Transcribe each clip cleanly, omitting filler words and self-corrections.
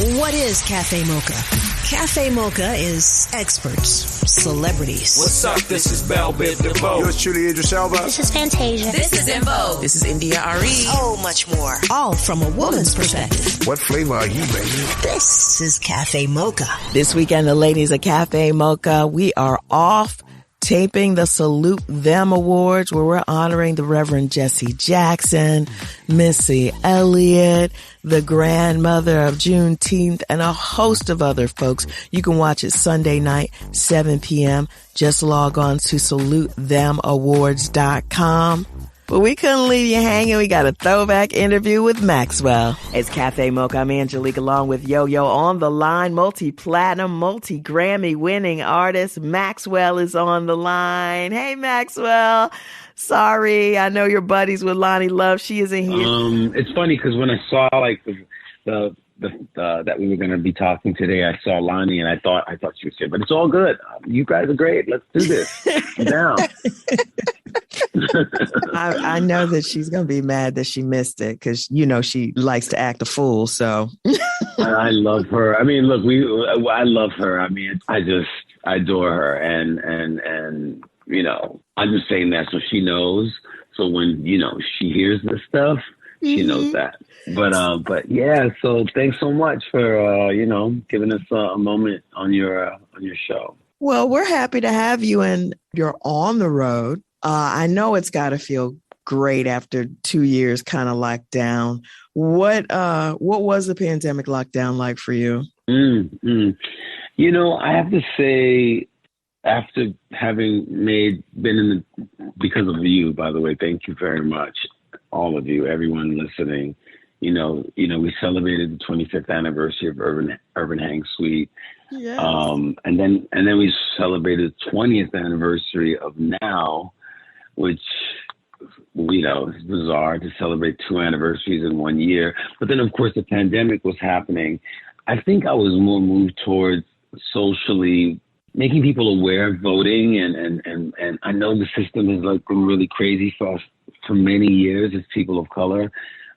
What is Cafe Mocha? Cafe Mocha is experts, celebrities. What's up? This is Belle Biv DeVoe. Yours truly, Idris Elba. This is Fantasia. This is In Vogue. This is India Ari. So much more. All from a woman's perspective. What flavor are you, baby? This is Cafe Mocha. This weekend, the ladies at Cafe Mocha, we are off taping the Salute Them Awards, where we're honoring the Reverend Jesse Jackson, Missy Elliott, the grandmother of Juneteenth, and a host of other folks. You can watch it Sunday night, 7 p.m. Just log on to salutethemawards.com. But we couldn't leave you hanging. We got a throwback interview with Maxwell. It's Cafe Mocha. I'm Angelique along with Yo-Yo on the line. Multi-platinum, multi-Grammy winning artist Maxwell is on the line. Hey, Maxwell. Sorry, I know you're buddies with Lonnie Love. She isn't here. It's funny because when I saw like the that we were going to be talking today, I saw Lonnie and I thought she was here, but it's all good. You guys are great. Let's do this. I'm down. I know that she's going to be mad that she missed it because, you know, she likes to act a fool. So I love her. I mean, look, I love her. I mean, I adore her. And, you know, I'm just saying that so she knows. So when, you know, she hears this stuff, she knows that. But yeah, so thanks so much for, you know, giving us a moment on your show. Well, we're happy to have you, and you're on the road. I know it's got to feel great after 2 years kind of locked down. What was the pandemic lockdown like for you? You know, I have to say, after having because of you, by the way, thank you very much, all of you, everyone listening. You know, we celebrated the 25th anniversary of Urban Hang Suite. Yes. And then we celebrated the 20th anniversary of Now, which, you know, is bizarre to celebrate 2 anniversaries in 1 year. But then, of course, the pandemic was happening. I think I was more moved towards socially making people aware of voting. And I know the system has like been really crazy for us for many years as people of color.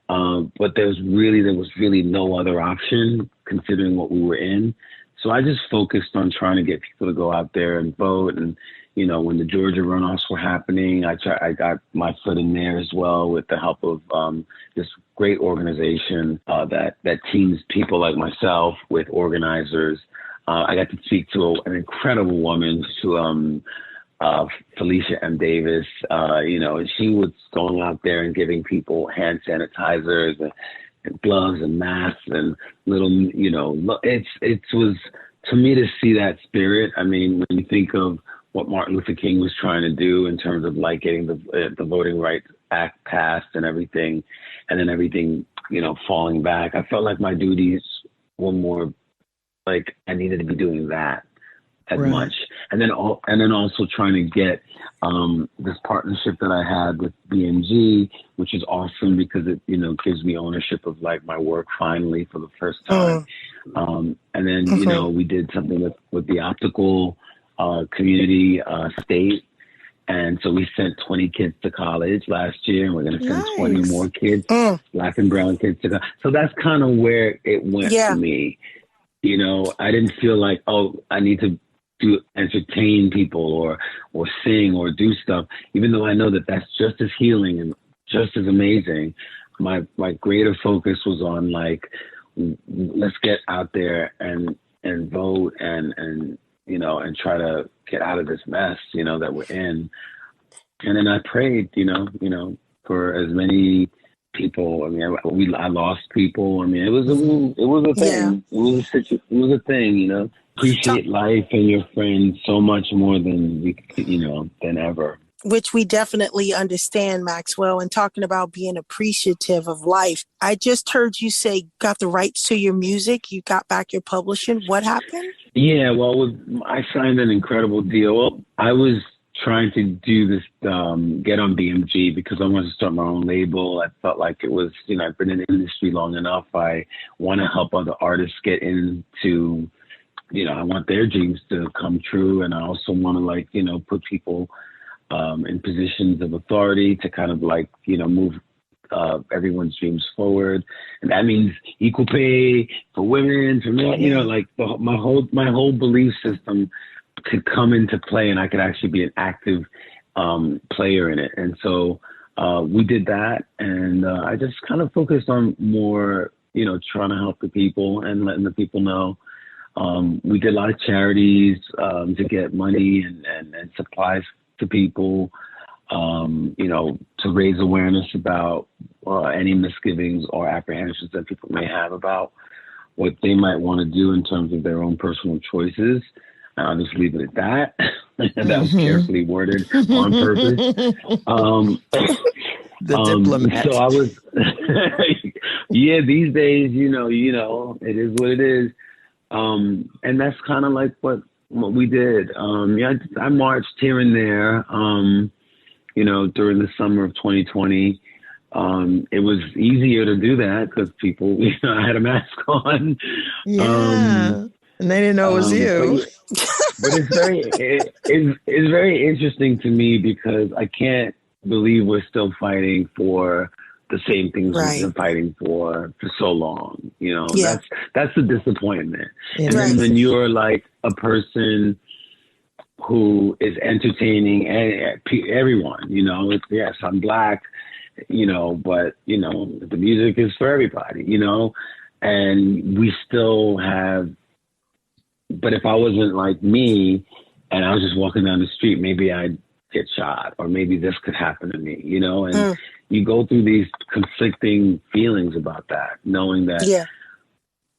But there was really no other option considering what we were in. So I just focused on trying to get people to go out there and vote. And, you know, when the Georgia runoffs were happening, I got my foot in there as well with the help of this great organization that teams people like myself with organizers. I got to speak to an incredible woman, Felicia M. Davis. You know, and she was going out there and giving people hand sanitizers and gloves and masks and little, you know, it was, to me, to see that spirit. I mean, when you think of what Martin Luther King was trying to do in terms of like getting the Voting Rights Act passed and everything, and then everything, you know, falling back, I felt like my duties were more like I needed to be doing that as much. And then also trying to get this partnership that I had with BMG, which is awesome because it, you know, gives me ownership of like my work finally for the first time. And then, you know, we did something with the optical community state. And so we sent 20 kids to college last year, and we're going to send 20 more kids, Black and brown kids to college. So that's kind of where it went for me. You know, I didn't feel like, oh, I need to entertain people or sing or do stuff, even though I know that that's just as healing and just as amazing. My greater focus was on like, let's get out there and vote and you know, and try to get out of this mess, you know, that we're in. And then I prayed, you know, for as many people. I mean, I lost people. I mean, it was a thing. Yeah. It was a thing, you know. Appreciate life and your friends so much more than than ever. Which we definitely understand, Maxwell. And talking about being appreciative of life, I just heard you say got the rights to your music. You got back your publishing. What happened? Yeah, well, I signed an incredible deal. I was trying to do this, get on BMG because I wanted to start my own label. I felt like it was, you know, I've been in the industry long enough. I want to help other artists get into, you know, I want their dreams to come true. And I also want to, like, you know, put people in positions of authority to kind of like, you know, move everyone's dreams forward. And that means equal pay for women, for men, you know, like my whole belief system could come into play and I could actually be an active player in it. And so we did that. And I just kind of focused on more, you know, trying to help the people and letting the people know. We did a lot of charities to get money and supplies to people, you know, to raise awareness about any misgivings or apprehensions that people may have about what they might want to do in terms of their own personal choices. I'll just leave it at that. That was carefully worded on purpose. The diplomat. So I was, these days, you know, it is what it is. And that's kind of like what we did. I marched here and there, you know, during the summer of 2020. It was easier to do that because people, you know, I had a mask on. Yeah. And they didn't know it was you. But it's very interesting to me because I can't believe we're still fighting for the same things we've been fighting for so long. You know, that's the disappointment. Yeah. And then when you're like a person who is entertaining everyone, you know, yes, I'm Black, you know, but, you know, the music is for everybody, you know, and we still have. But if I wasn't like me and I was just walking down the street, maybe I'd get shot or maybe this could happen to me, you know, and you go through these conflicting feelings about that, knowing that,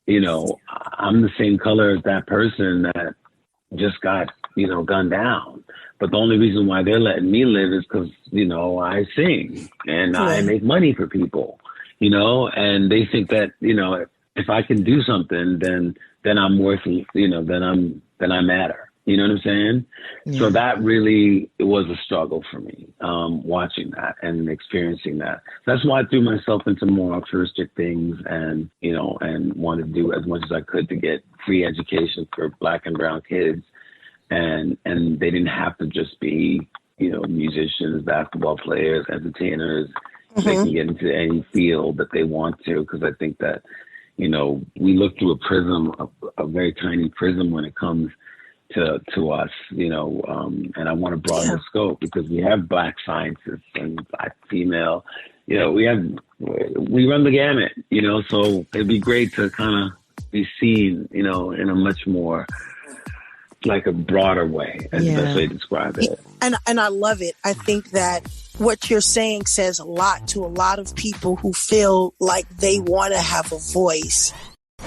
you know, I'm the same color as that person that just got, you know, gunned down. But the only reason why they're letting me live is because, you know, I sing and I make money for people, you know, and they think that, you know, if I can do something, then I'm worth, you know, then I matter. You know what I'm saying? Yeah. So that really, it was a struggle for me, watching that and experiencing that. That's why I threw myself into more altruistic things and, you know, and wanted to do as much as I could to get free education for Black and brown kids. And they didn't have to just be, you know, musicians, basketball players, entertainers. They can get into any field that they want to, because I think that, you know, we look through a prism, a very tiny prism when it comes to us, you know, and I want to broaden the scope because we have Black scientists and Black female, you know, we run the gamut, you know, so it'd be great to kind of be seen, you know, in a much more like a broader way, as the best way to describe it. And I love it. I think that what you're saying says a lot to a lot of people who feel like they want to have a voice.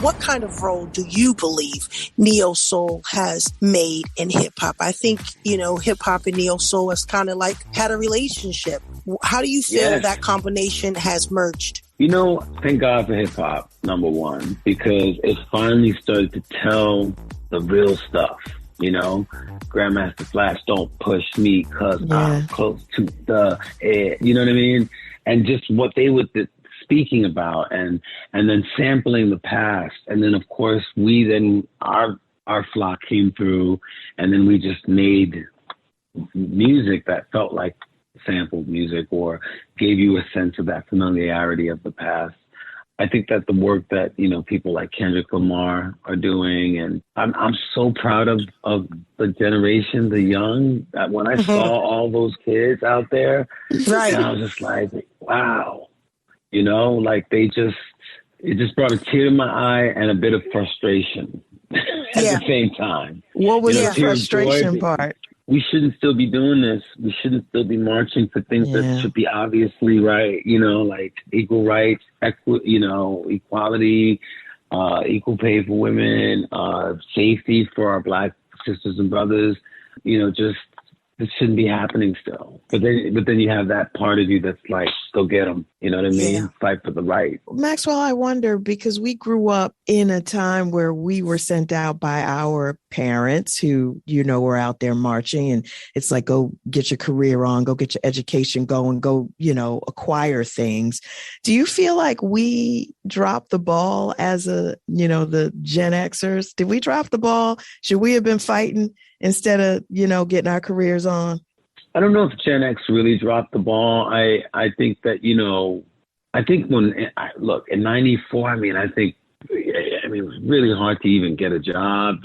What kind of role do you believe neo-soul has made in hip-hop? I think, you know, hip-hop and neo-soul has kind of like had a relationship. How do you feel that combination has merged? You know, thank God for hip-hop, number one, because it finally started to tell the real stuff. You know, Grandmaster Flash, don't push me because I'm close to the edge. You know what I mean? And just what they were speaking about and then sampling the past. And then, of course, our flock came through and then we just made music that felt like sampled music or gave you a sense of that familiarity of the past. I think that the work that, you know, people like Kendrick Lamar are doing, and I'm so proud of the generation, the young, that when I saw all those kids out there, and I was just like, wow, you know, like it just brought a tear to my eye and a bit of frustration at the same time. What was the frustration part? We shouldn't still be doing this. We shouldn't still be marching for things that should be obviously right, you know, like equal rights, you know, equality, equal pay for women, safety for our Black sisters and brothers, you know, just this shouldn't be happening still. But then you have that part of you that's like, go get them. You know what I mean? Yeah. Fight for the right. Maxwell, I wonder, because we grew up in a time where we were sent out by our parents who, you know, were out there marching, and it's like, go get your career on, go get your education going, go, you know, acquire things. Do you feel like we dropped the ball as the Gen Xers? Did we drop the ball? Should we have been fighting instead of, you know, getting our careers on? I don't know if Gen X really dropped the ball. I think that, you know, I think in '94, I think it was really hard to even get a job.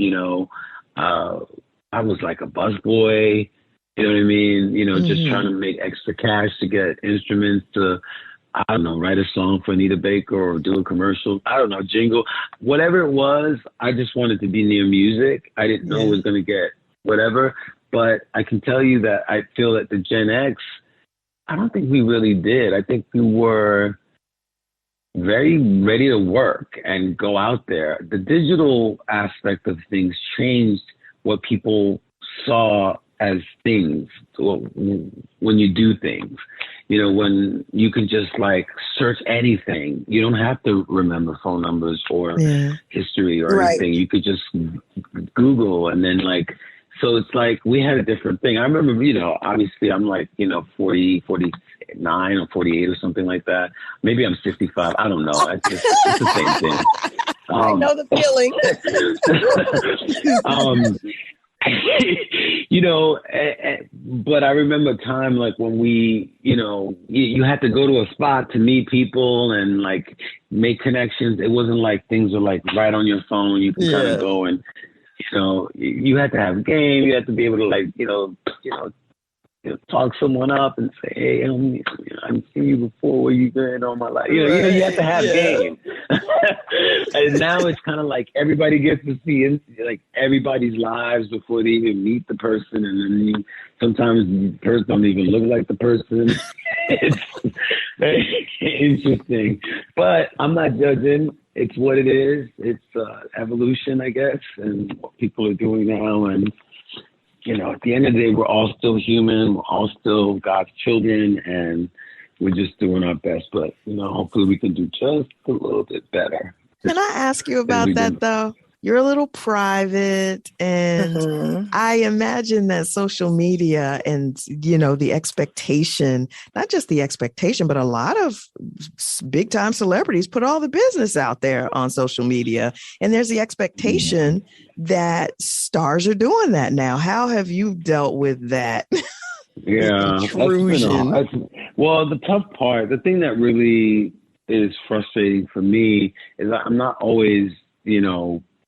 I was like a busboy. You know what I mean? Just trying to make extra cash to get instruments to, I don't know, write a song for Anita Baker or do a commercial. I don't know, jingle, whatever it was. I just wanted to be near music. I didn't know it was going to get whatever. But I can tell you that I feel that the Gen X, I don't think we really did. I think we were very ready to work and go out there. The digital aspect of things changed what people saw as things when you do things. When you can just like search anything, you don't have to remember phone numbers or history or anything. You could just Google and then so it's like we had a different thing. I remember, obviously I'm 40, 49 or 48 or something like that. Maybe I'm 65. I don't know. It's the same thing. I know the feeling. But I remember a time when we, you had to go to a spot to meet people and make connections. It wasn't like things were right on your phone. You can kind of go and, you had to have a game. You had to be able to talk someone up and say, hey, I've seen you before. Where you been all my life? You have to have game. And now it's kind of everybody gets to see everybody's lives before they even meet the person. And then sometimes the person don't even look like the person. It's interesting. But I'm not judging. It's what it is. It's evolution, I guess, and what people are doing now. And at the end of the day, we're all still human. We're all still God's children, and we're just doing our best. But, hopefully we can do just a little bit better. Can I ask you about that, though? You're a little private, and I imagine that social media and, the expectation, not just the expectation, but a lot of big time celebrities put all the business out there on social media. And there's the expectation that stars are doing that now. How have you dealt with that? Yeah. Well, the tough part, the thing that really is frustrating for me is that I'm not always,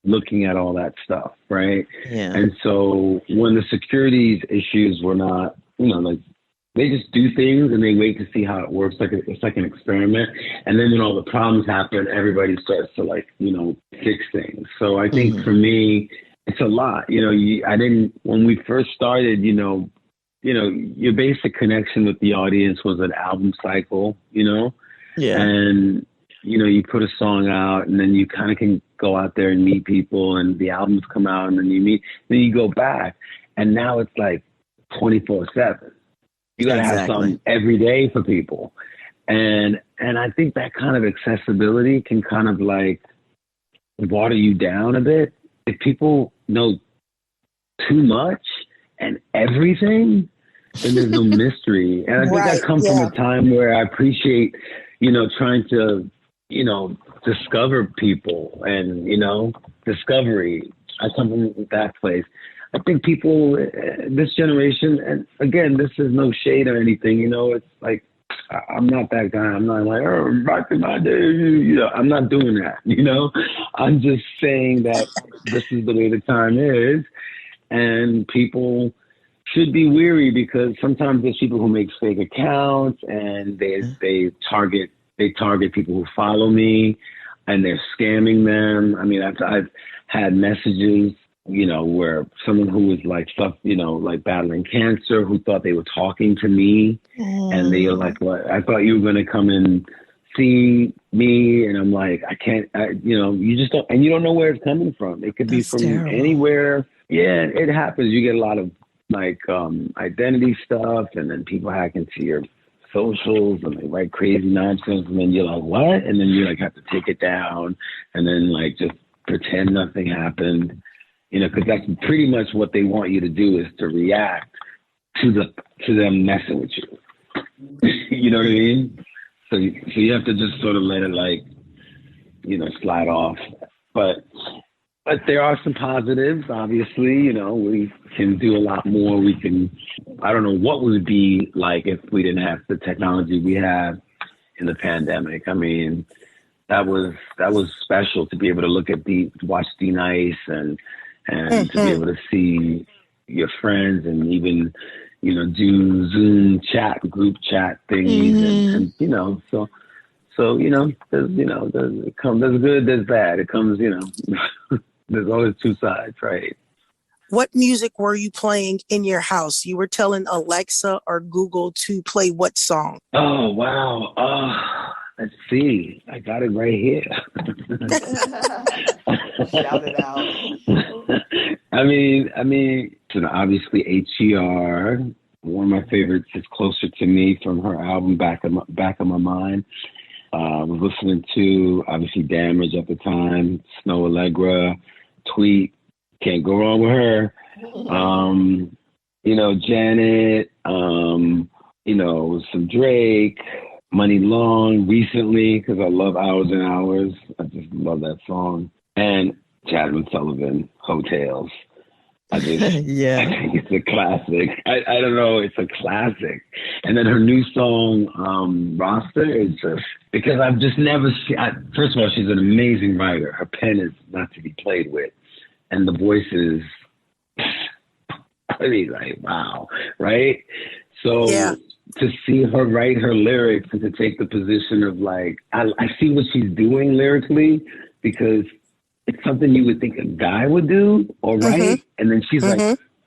looking at all that stuff, right? Yeah. And so when the securities issues were not, they just do things and they wait to see how it works. It's like an experiment. And then when all the problems happen, everybody starts to fix things. So I think for me, it's a lot. When we first started, your basic connection with the audience was an album cycle, Yeah. And, you put a song out and then you kind of can go out there and meet people and the albums come out and then you go back. And now it's 24/7. You got to have something every day for people. And I think that kind of accessibility can kind of water you down a bit. If people know too much and everything, then there's no mystery. And I think I come from a time where I appreciate, trying to, discover people and, discovery. I come from that place. I think people, this generation, and again, this is no shade or anything, it's I'm not that guy. I'm not back in my day, I'm not doing that, I'm just saying that this is the way the time is, and people should be weary because sometimes there's people who make fake accounts and they target people who follow me and they're scamming them. I've had messages, where someone who was battling cancer who thought they were talking to me and they were like, what? I thought you were going to come and see me. And I'm like, I can't, you just don't, and you don't know where it's coming from. It could be from anywhere. Yeah, it happens. You get a lot of identity stuff and then people hack into your socials and they write crazy nonsense and then you're like, what? And then you have to take it down and then just pretend nothing happened, because that's pretty much what they want you to do is to react to them messing with you. You know what I mean? So you have to just sort of let it slide off. But there are some positives, obviously. We can do a lot more. I don't know what we would be like if we didn't have the technology we have in the pandemic. I mean, that was special to be able to watch D Nice and to be able to see your friends and even, do Zoom group chat things and there's good, there's bad. It comes, there's always two sides, right? What music were you playing in your house? You were telling Alexa or Google to play what song? Oh, wow. Let's see. I got it right here. Shout it out. I mean, obviously HER. One of my favorites is Closer to Me from her album Back of My Mind. Was listening to obviously Damage at the time, Snow Allegra, Tweet. Can't go wrong with her. Janet, some Drake, Money Long recently, because I love Hours and Hours. I just love that song. And Jasmine Sullivan, Hotels. I think it's a classic. I don't know, it's a classic. And then her new song, Roster, is just, because I've just never seen, first of all, she's an amazing writer. Her pen is not to be played with. And the voice is, wow, right? So to see her write her lyrics and to take the position of I see what she's doing lyrically, because it's something you would think a guy would do or write. And then she's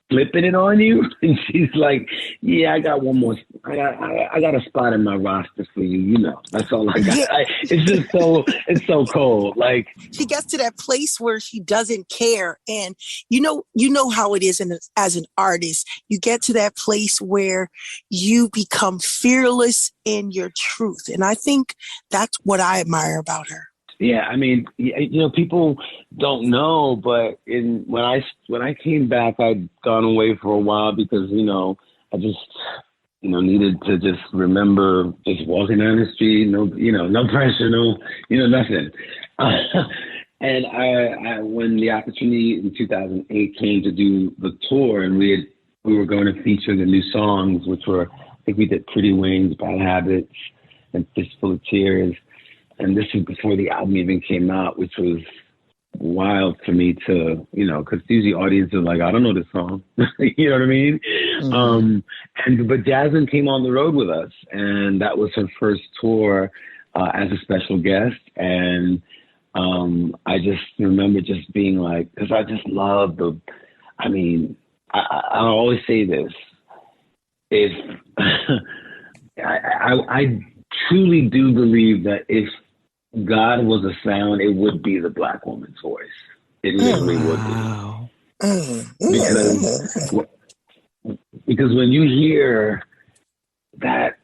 flipping it on you. And she's like, yeah, I got one more. I got a spot in my roster for you. That's all I got. It's just it's so cold. Like, she gets to that place where she doesn't care. And you know how it is as an artist. You get to that place where you become fearless in your truth. And I think that's what I admire about her. Yeah, I mean, people don't know, but when I came back, I'd gone away for a while because, I just, needed to just remember just walking down the street, no pressure, nothing. And I when the opportunity in 2008 came to do the tour, and we were going to feature the new songs, which were, I think we did Pretty Wings, Bad Habits, and Fistful of Tears. And this is before the album even came out, which was wild for me to, because usually audiences are like, I don't know this song. You know what I mean? But Jasmine came on the road with us, and that was her first tour as a special guest. And I just remember just being like, because I just love I always say this, if I truly do believe that if God was a sound, it would be the Black woman's voice. It literally would be. Because when you hear that,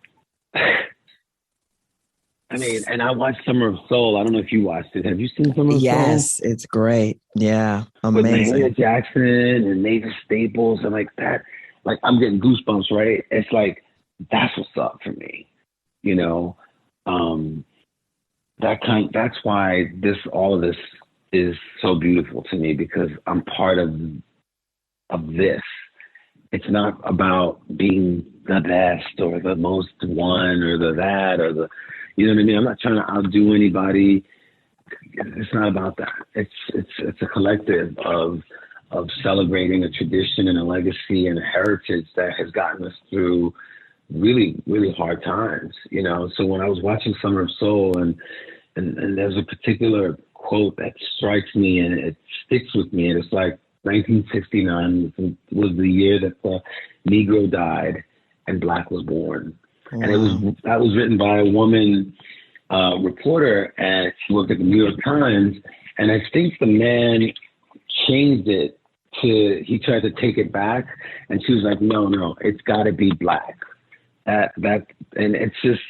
and I watched Summer of Soul. I don't know if you watched it. Have you seen Summer of Soul? Yes, it's great. Yeah, amazing. With Mahalia Jackson and Mavis Staples and like that. Like, I'm getting goosebumps, right? It's like, that's what's up for me. That's why all of this is so beautiful to me, because I'm part of this. It's not about being the best or the most one or the that or the, you know what I mean? I'm not trying to outdo anybody. It's not about that. It's a collective of celebrating a tradition and a legacy and a heritage that has gotten us through really, really hard times, So when I was watching Summer of Soul and there's a particular quote that strikes me and it sticks with me, and it's like 1969 was the year that the Negro died and Black was born. And that was written by a woman reporter, and she worked at the New York Times. And I think the man changed it he tried to take it back, and she was like, no, it's got to be Black. And it's just,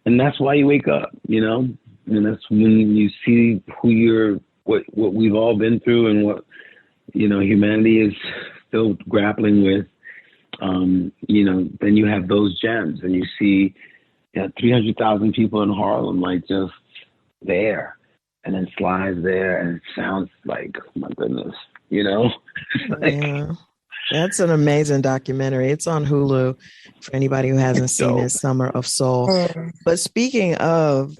and that's why you wake up, and that's when you see what we've all been through and what, humanity is still grappling with. Then you have those gems, and you see 300,000 people in Harlem, like just there, and then Sly's there, and it sounds like, oh my goodness, Yeah. That's an amazing documentary. It's on Hulu for anybody who hasn't seen it, Summer of Soul. But speaking of,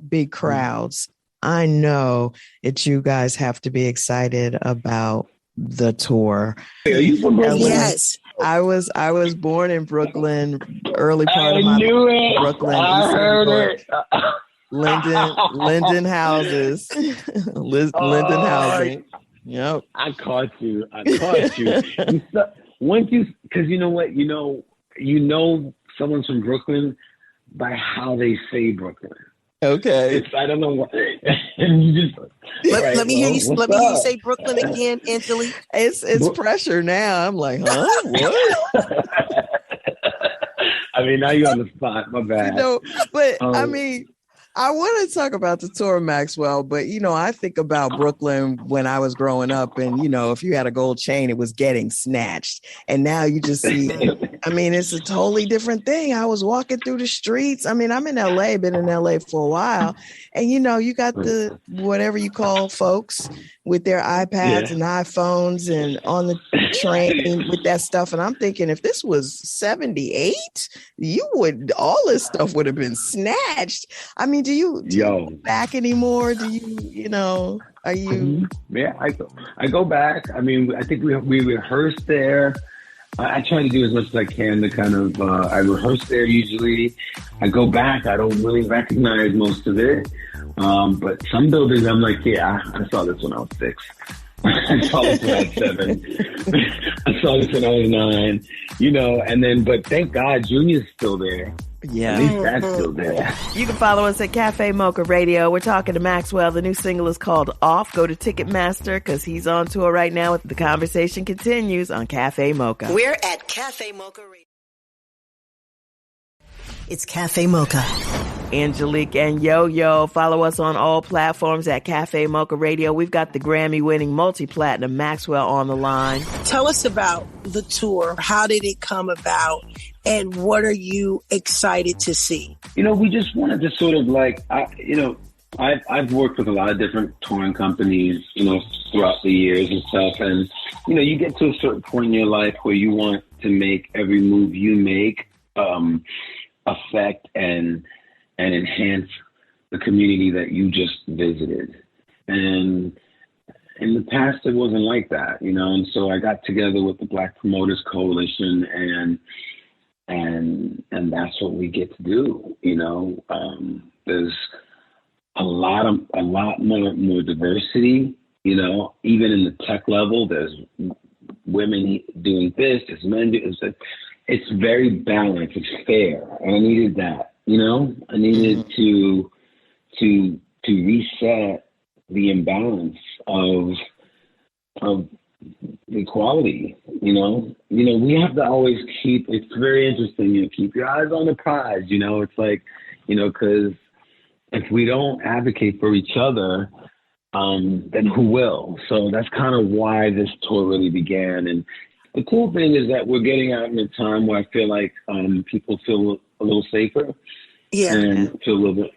big crowds, I know that you guys have to be excited about the tour. Are you from Brooklyn? Yes. I was born in Brooklyn, early part of my Brooklyn. I heard it. Linden houses. Linden housing. Yep. I caught you. Because you know what? You know someone's from Brooklyn by how they say Brooklyn. Okay. I don't know what. And you just let me hear you say Brooklyn again, Angelique. It's pressure now. I'm like, huh? What? I mean, now you're on the spot. My bad. But I mean, I want to talk about the tour, Maxwell, but, I think about Brooklyn when I was growing up and, if you had a gold chain, it was getting snatched. And now you just see, it's a totally different thing. I was walking through the streets. I'm in LA, been in LA for a while. And, you got the whatever you call folks with their iPads and iPhones and on the train with that stuff. And I'm thinking if this was 78, all this stuff would have been snatched. I mean, do you go back anymore? Do you, are you? Yeah, I go back. I mean, I think we rehearse there. I try to do as much as I can to kind of, I rehearse there usually. I go back. I don't really recognize most of it. But some buildings I'm like, I saw this when I was 6. I saw this when I was 7. I saw this when I was 9, and then, but thank God Junior's still there. Yeah. At least that's still there. You can follow us at Cafe Mocha Radio. We're talking to Maxwell. The new single is called Off. Go to Ticketmaster because he's on tour right now. The conversation continues on Cafe Mocha. We're at Cafe Mocha Radio. It's Cafe Mocha. Angelique and Yo-Yo. Follow us on all platforms at Cafe Mocha Radio. We've got the Grammy-winning multi-platinum Maxwell on the line. Tell us about the tour. How did it come about? And what are you excited to see? We just wanted to sort of I've worked with a lot of different touring companies, throughout the years and stuff. And, you get to a certain point in your life where you want to make every move you make affect and enhance the community that you just visited. And in the past, it wasn't like that, and so I got together with the Black Promoters Coalition and that's what we get to do. There's a lot more diversity, even in the tech level. There's women doing this, there's men doing this. It's very balanced, it's fair. And I needed that, I needed to reset the imbalance of equality, we have to always it's very interesting, keep your eyes on the prize, it's like, because if we don't advocate for each other, then who will? So that's kind of why this tour really began. And the cool thing is that we're getting out in a time where I feel like people feel a little safer and feel a little bit.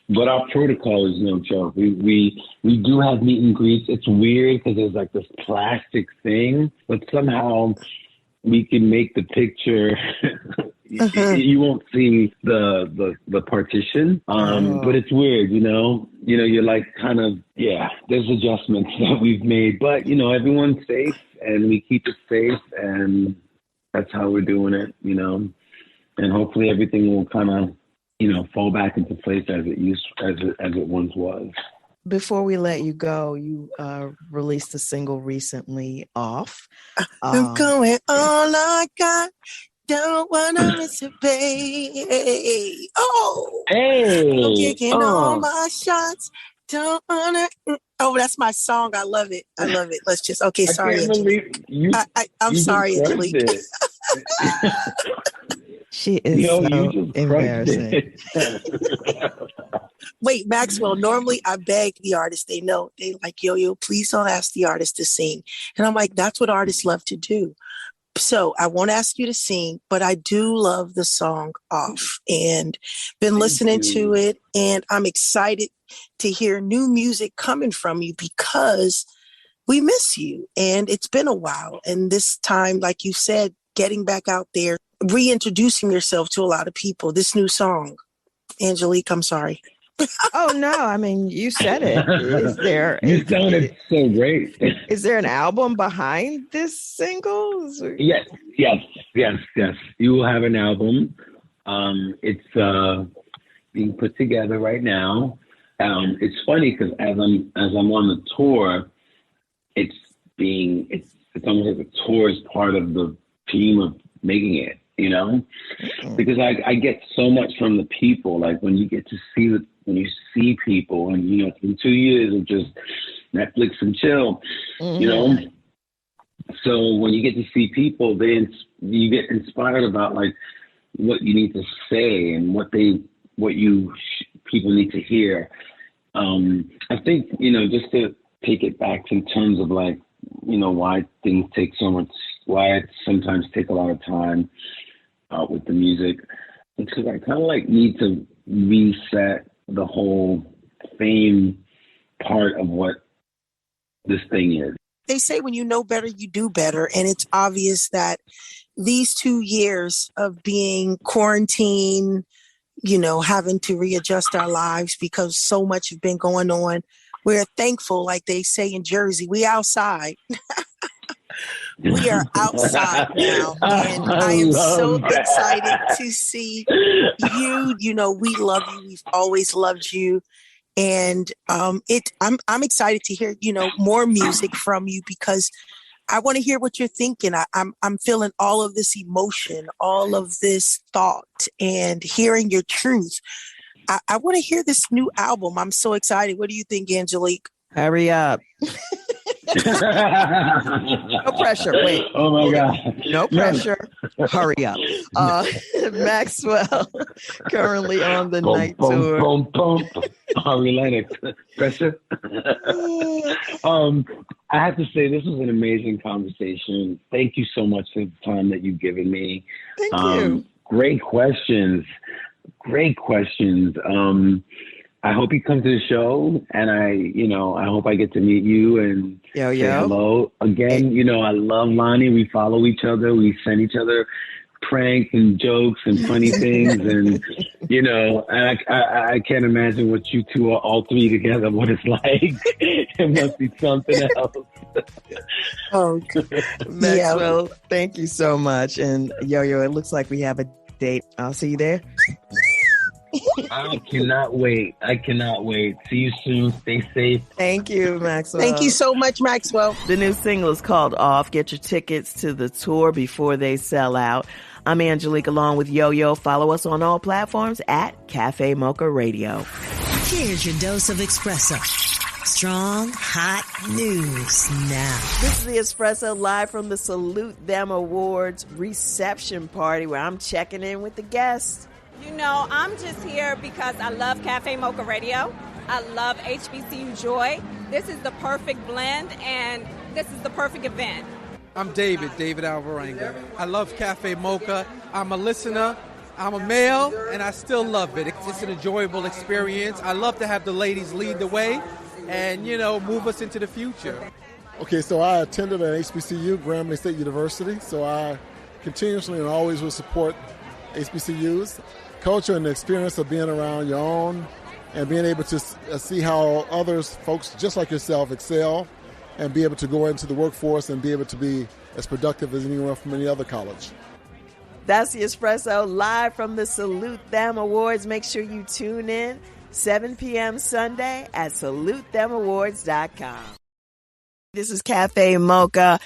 But our protocol is no joke. We do have meet and greets. It's weird because there's like this plastic thing, but somehow we can make the picture. You won't see the partition, but it's weird, you're like kind of, there's adjustments that we've made, but everyone's safe and we keep it safe and that's how we're doing it, and hopefully everything will kind of, fall back into place as it once was. Before we let you go, you released a single recently, Off. I'm going all I got. Don't wanna miss it, babe. I'm kicking all my shots. Don't wanna. Oh, that's my song. I love it. Let's just. Okay, sorry. I'm sorry, Angelique. She is so embarrassing. Wait, Maxwell, normally I beg the artist. They know. They like, Yo, please don't ask the artist to sing. And I'm like, that's what artists love to do. So I won't ask you to sing, but I do love the song Off and been listening to it. And I'm excited to hear new music coming from you because we miss you. And it's been a while. And this time, like you said, getting back out there, reintroducing yourself to a lot of people, this new song. Angelique, I'm sorry. Oh, no. I mean, you said it. You sounded so great. Is there an album behind this single? Yes. You will have an album. It's being put together right now. It's funny because as I'm on the tour, it's almost like the tour is part of the theme of making it, you know, because I get so much from the people. Like when you see people, and you know, in 2 years of just Netflix and chill, you know. So when you get to see people, you get inspired about like what you need to say and what people need to hear. I think, you know, just to take it back in terms of like, you know, why it sometimes take a lot of time with the music. It's because I kind of like need to reset the whole fame part of what this thing is. They say when you know better, you do better. And it's obvious that these 2 years of being quarantined, you know, having to readjust our lives because so much has been going on. We're thankful, like they say in Jersey, we outside. We are outside now. And I am so excited to see you. You know, we love you. We've always loved you. And I'm excited to hear, you know, more music from you because I want to hear what you're thinking. I'm feeling all of this emotion, all of this thought, and hearing your truth. I want to hear this new album. I'm so excited. What do you think, Angelique? Hurry up. No pressure. Wait. Oh my God. No pressure. Hurry up. Maxwell, currently on the night tour. Hurry, like pressure. I have to say this was an amazing conversation. Thank you so much for the time that you've given me. Thank you. Great questions. I hope you come to the show, and I hope I get to meet you and say hello again. You know, I love Lonnie. We follow each other. We send each other pranks and jokes and funny things, and you know, I can't imagine what you two are all three together. What it's like? It must be something else. Oh, Maxwell, thank you so much. And Yo-Yo, it looks like we have a date. I'll see you there. I cannot wait. See you soon. Stay safe. Thank you, Maxwell. Thank you so much, Maxwell. The new single is called Off. Get your tickets to the tour before they sell out. I'm Angelique along with Yo-Yo. Follow us on all platforms at Cafe Mocha Radio. Here's your dose of espresso. Strong, hot news now. This is the Espresso live from the Salute Them Awards reception party where I'm checking in with the guests. You know, I'm just here because I love Cafe Mocha Radio. I love HBCU Joy. This is the perfect blend, and this is the perfect event. I'm David Alvarenga. I love Cafe Mocha. I'm a listener. I'm a male, and I still love it. It's an enjoyable experience. I love to have the ladies lead the way and, you know, move us into the future. Okay, so I attended an HBCU, Grambling State University, so I continuously and always will support HBCUs. Culture and the experience of being around your own and being able to see how others, folks just like yourself, excel and be able to go into the workforce and be able to be as productive as anyone from any other college. That's the Espresso live from the Salute Them Awards. Make sure you tune in 7 p.m. Sunday at salutethemawards.com. This is Cafe Mocha.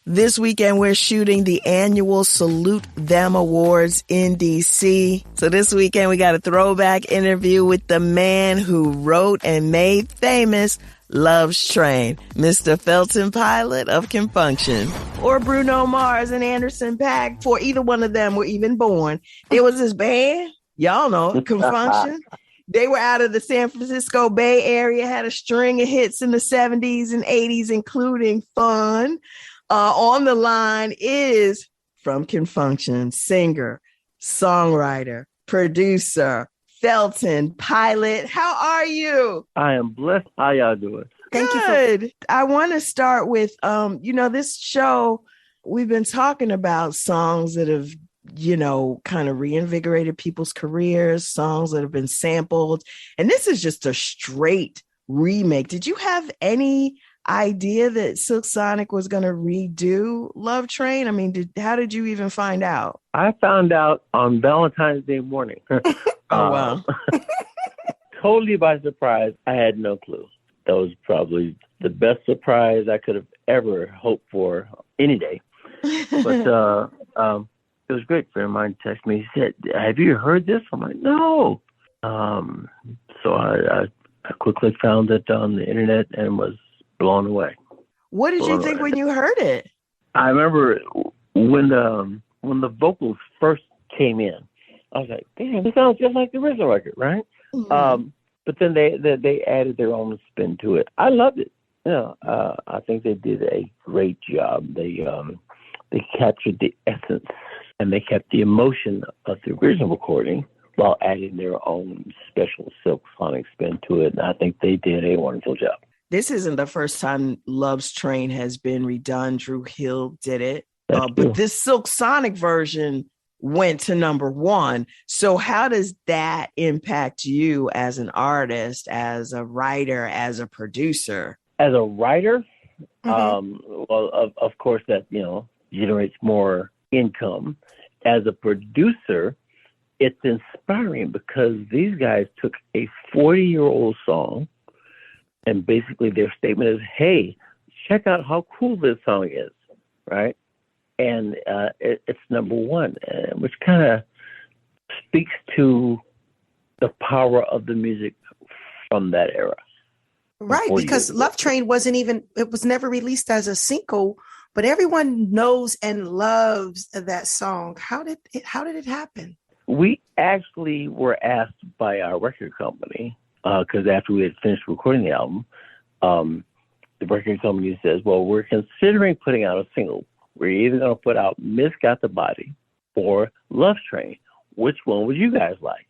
This weekend, we're shooting the annual Salute Them Awards in D.C. So this weekend, we got a throwback interview with the man who wrote and made famous Love's Train, Mr. Felton Pilot of Confunction, or Bruno Mars and Anderson .Paak, before either one of them were even born. There was this band, y'all know, Confunction. They were out of the San Francisco Bay Area, had a string of hits in the 70s and 80s, including Fun. On the line is from Confunction, singer, songwriter, producer, Felton Pilot. How are you? I am blessed. How y'all doing? Good. I want to start with, this show, we've been talking about songs that have, kind of reinvigorated people's careers, songs that have been sampled. And this is just a straight remake. Did you have any idea that Silk Sonic was going to redo Love Train? I mean, how did you even find out? I found out on Valentine's Day morning. Oh, wow. Totally by surprise. I had no clue. That was probably the best surprise I could have ever hoped for any day. But it was great. A friend of mine texted me. He said, "Have you heard this?" I'm like, "No." So I quickly found it on the internet and was blown away. What did you think when you heard it? I remember when the vocals first came in, I was like, "Damn, this sounds just like the original record, right?" Mm-hmm. But then they added their own spin to it. I loved it. I think they did a great job. They captured the essence and they kept the emotion of the original recording while adding their own special Silk Sonic spin to it. And I think they did a wonderful job. This isn't the first time Love's Train has been redone. Drew Hill did it. But this Silk Sonic version went to number one. So how does that impact you as an artist, as a writer, as a producer? As a writer, well, of course that, generates more income. As a producer, it's inspiring because these guys took a 40-year-old song and basically their statement is, "Hey, check out how cool this song is," right? And it's number one, which kind of speaks to the power of the music from that era. Right, because Love Train it was never released as a single, but everyone knows and loves that song. How did it happen? We actually were asked by our record company, because after we had finished recording the album, the record company says, "Well, we're considering putting out a single. We're either going to put out Miss Got the Body or Love Train. Which one would you guys like?"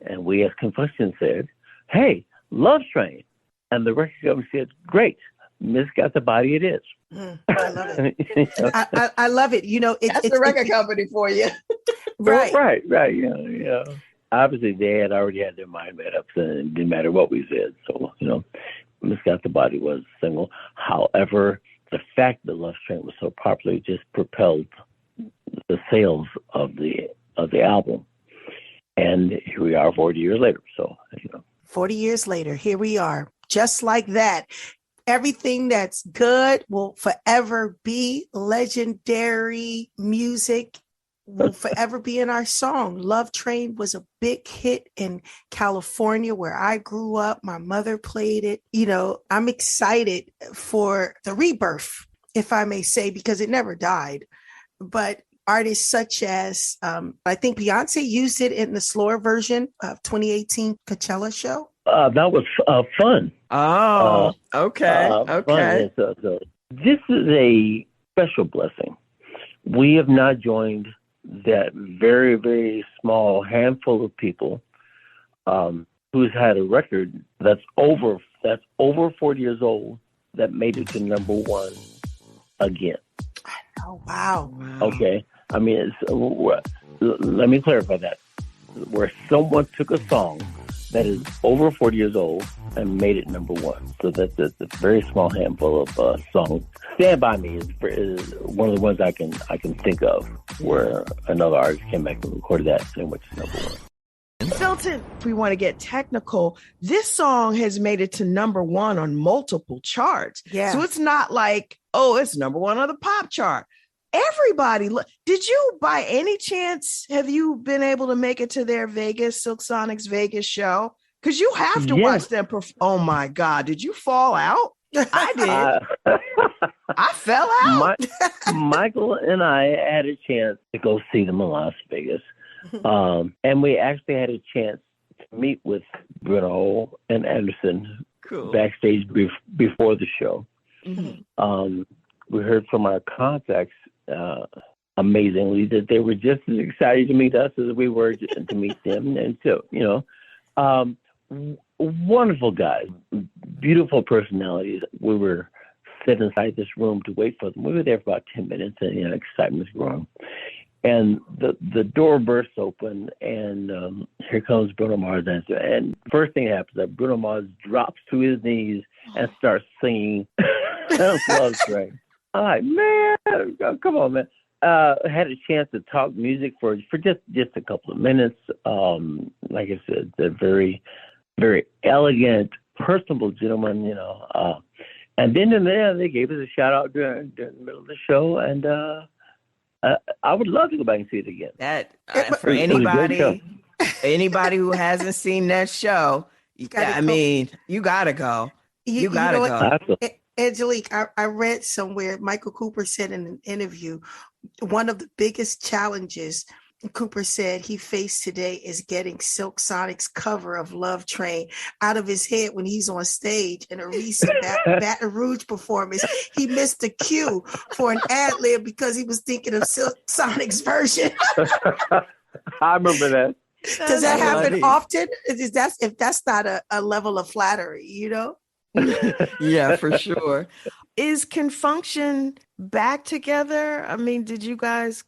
And we as Confession said, "Hey, Love Train." And the record company said, "Great, Miss Got the Body it is." I love it. I love it. That's the record company for you. Right. Right. Yeah. Obviously, they had already had their mind made up, so it didn't matter what we said. So, Miss Got the Body was a single. However, the fact that Love Train was so popular just propelled the sales of the album. And here we are 40 years later. So, 40 years later, here we are. Just like that. Everything that's good will forever be legendary music, will forever be in our song. Love Train was a big hit in California where I grew up. My mother played it. I'm excited for the rebirth, if I may say, because it never died. But artists such as, I think Beyonce used it in the slower version of 2018 Coachella show. That was fun. Oh, okay. Okay. So this is a special blessing. We have not joined that very, very small handful of people who's had a record that's over 40 years old that made it to number one again. Oh, wow. Okay. I mean, let me clarify that. Where someone took a song that is over 40 years old and made it number one. So that's a very small handful of songs. Stand By Me is one of the ones I can think of where another artist came back and recorded that and went to number one. Felton, if we want to get technical, this song has made it to number one on multiple charts. Yeah. So it's not like, it's number one on the pop chart. Everybody, did you by any chance, have you been able to make it to their Silk Sonic's Vegas show? Because you have to watch them. Oh my God, did you fall out? I did. I fell out. Michael and I had a chance to go see them in Las Vegas. And we actually had a chance to meet with Bruno and Anderson backstage before the show. Mm-hmm. We heard from our contacts amazingly that they were just as excited to meet us as we were to meet them. And so, wonderful guys, beautiful personalities. We were sitting inside this room to wait for them. We were there for about 10 minutes, and excitement was growing. And the door bursts open, and here comes Bruno Mars. And first thing that happens, that Bruno Mars drops to his knees and starts singing Love Train. I'm like, man, come on, man. I had a chance to talk music for just a couple of minutes. Like I said, they're very, very elegant, personable gentlemen, and then they gave us a shout out during the middle of the show, and I would love to go back and see it again. For anybody who hasn't seen that show, you gotta go. You gotta go. Angelique, I read somewhere Michael Cooper said in an interview, one of the biggest challenges Cooper said he faced today is getting Silk Sonic's cover of Love Train out of his head when he's on stage in a recent Baton Rouge performance. He missed the cue for an ad-lib because he was thinking of Silk Sonic's version. I remember that. Does that happen often? If that's not a level of flattery, Yeah, for sure. Is Confunction back together? I mean, did you guys,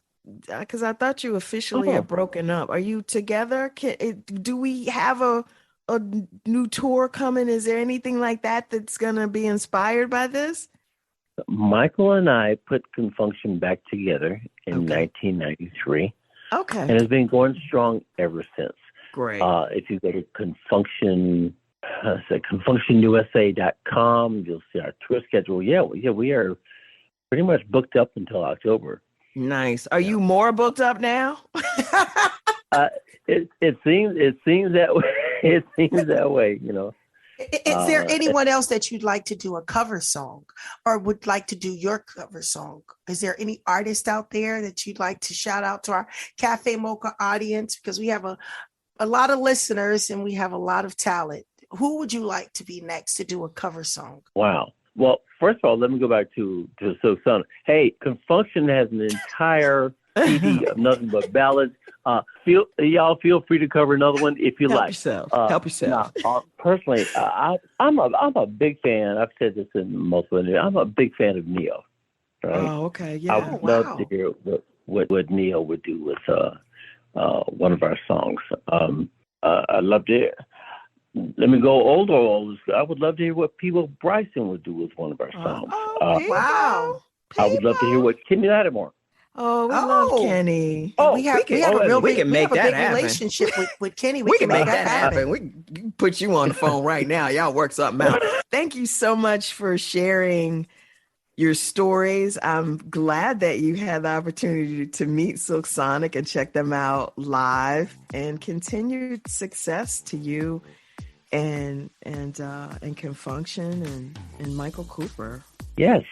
because I thought you officially had broken up. Are you together? Do we have a new tour coming? Is there anything like that that's going to be inspired by this? Michael and I put Confunction back together in 1993. Okay. And it's been going strong ever since. Great. If you go to confunctionusa.com, you'll see our tour schedule. Yeah, we are pretty much booked up until October. Nice. Are you more booked up now? It seems that way. It seems that way, Is there anyone else that you'd like to do a cover song or would like to do your cover song? Is there any artist out there that you'd like to shout out to our Cafe Mocha audience? Because we have a lot of listeners and we have a lot of talent. Who would you like to be next to do a cover song? Wow. Well, first of all, let me go back to Silk Sonic. Hey, Confunction has an entire CD of nothing but ballads. Y'all feel free to cover another one if you like. Help yourself. Personally, I'm a big fan. I've said this in multiple interviews. I'm a big fan of Neo. Right? Oh, okay. Yeah. I would love to hear what Neo would do with one of our songs. I'd love to hear. Let me go older. I would love to hear what Peebo Bryson would do with one of our songs. Wow. I would love to hear what Kenny Lattimore. Oh, we love Kenny. We have a big happen. relationship with Kenny. We can make that happen. We can put you on the phone right now. Y'all work something out. Thank you so much for sharing your stories. I'm glad that you had the opportunity to meet Silk Sonic and check them out live, and continued success to you and Confunction and Michael Cooper. Yes,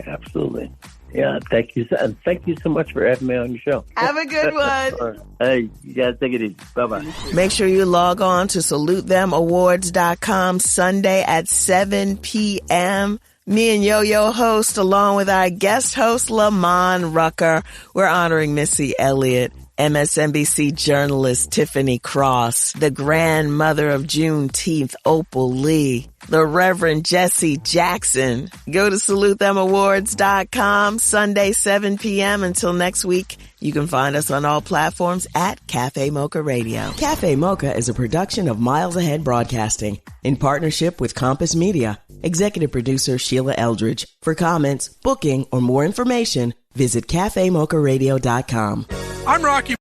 absolutely. Yeah, thank you. And thank you so much for having me on your show. Have a good one. Hey, you guys take it easy. Bye-bye. Make sure you log on to salutethemawards.com Sunday at 7 p.m. Me and Yo-Yo host, along with our guest host, Lamman Rucker. We're honoring Missy Elliott, MSNBC journalist Tiffany Cross, the grandmother of Juneteenth, Opal Lee, the Reverend Jesse Jackson. Go to salutethemawards.com Sunday, 7 p.m. Until next week, you can find us on all platforms at Cafe Mocha Radio. Cafe Mocha is a production of Miles Ahead Broadcasting in partnership with Compass Media. Executive producer Sheila Eldridge. For comments, booking, or more information, visit cafemocharadio.com. I'm Rocky.